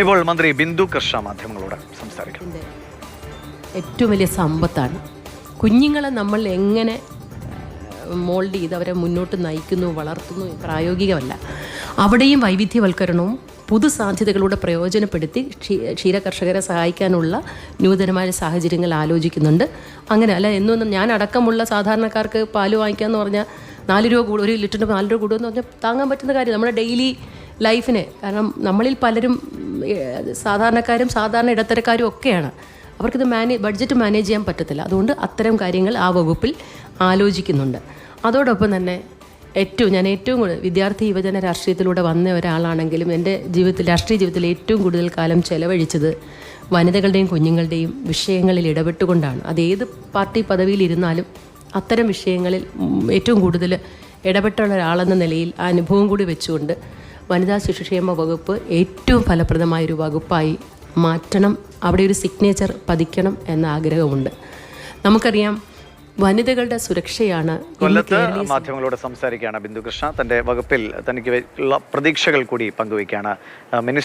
ഇപ്പോൾ മന്ത്രി ബിന്ദു കൃഷ്ണ മാധ്യമങ്ങളോട് സംസാരിക്കും. ഏറ്റവും വലിയ സമ്പത്താണ് കുഞ്ഞുങ്ങളെ നമ്മൾ എങ്ങനെ മോൾഡ് ചെയ്ത് അവരെ മുന്നോട്ട് നയിക്കുന്നു, വളർത്തുന്നു. പ്രായോഗികമല്ല. അവിടെയും വൈവിധ്യവൽക്കരണവും പുതുസാധ്യതകളുടെ പ്രയോജനപ്പെടുത്തി ക്ഷീരകർഷകരെ സഹായിക്കാനുള്ള നൂതനമായ സാഹചര്യങ്ങൾ ആലോചിക്കുന്നുണ്ട്. അങ്ങനെ അല്ല എന്നൊന്നും ഞാൻ അടക്കമുള്ള സാധാരണക്കാർക്ക് പാല് വാങ്ങിക്കാമെന്ന് പറഞ്ഞാൽ 4 രൂപ കൂടും, 1 ലിറ്ററിന് 4 രൂപ കൂടുമെന്ന് പറഞ്ഞാൽ താങ്ങാൻ പറ്റുന്ന കാര്യം നമ്മുടെ ഡെയിലി ലൈഫിന്. കാരണം നമ്മളിൽ പലരും സാധാരണക്കാരും സാധാരണ ഇടത്തരക്കാരും ഒക്കെയാണ്. അവർക്കിത് ബഡ്ജറ്റ് മാനേജ് ചെയ്യാൻ പറ്റത്തില്ല. അതുകൊണ്ട് അത്തരം കാര്യങ്ങൾ ആ വകുപ്പിൽ ആലോചിക്കുന്നുണ്ട്. അതോടൊപ്പം തന്നെ ഞാൻ ഏറ്റവും കൂടുതൽ വിദ്യാർത്ഥി യുവജന രാഷ്ട്രീയത്തിലൂടെ വന്ന ഒരാളാണെങ്കിലും എൻ്റെ രാഷ്ട്രീയ ജീവിതത്തിൽ ഏറ്റവും കൂടുതൽ കാലം ചെലവഴിച്ചത് വനിതകളുടെയും കുഞ്ഞുങ്ങളുടെയും വിഷയങ്ങളിൽ ഇടപെട്ടുകൊണ്ടാണ്. അതേത് പാർട്ടി പദവിയിലിരുന്നാലും അത്തരം വിഷയങ്ങളിൽ ഏറ്റവും കൂടുതൽ ഇടപെട്ടുള്ള ഒരാളെന്ന നിലയിൽ ആ അനുഭവം കൂടി വെച്ചുകൊണ്ട് വനിതാ ശിശുക്ഷേമ വകുപ്പ് ഏറ്റവും ഫലപ്രദമായൊരു വകുപ്പായി മാറ്റണം, അവിടെ ഒരു സിഗ്നേച്ചർ പതിക്കണം എന്ന ആഗ്രഹമുണ്ട്. നമുക്കറിയാം വനിതകളുടെ സുരക്ഷയാണ്. കൊല്ലത്ത് മാധ്യമങ്ങളോട് സംസാരിക്കുകയാണ് ബിന്ദു കൃഷ്ണ. തന്റെ വകുപ്പിൽ തനിക്ക് ഉള്ള പ്രതീക്ഷകൾ കൂടി പങ്കുവയ്ക്കുകയാണ്. മിനിസ്റ്റർ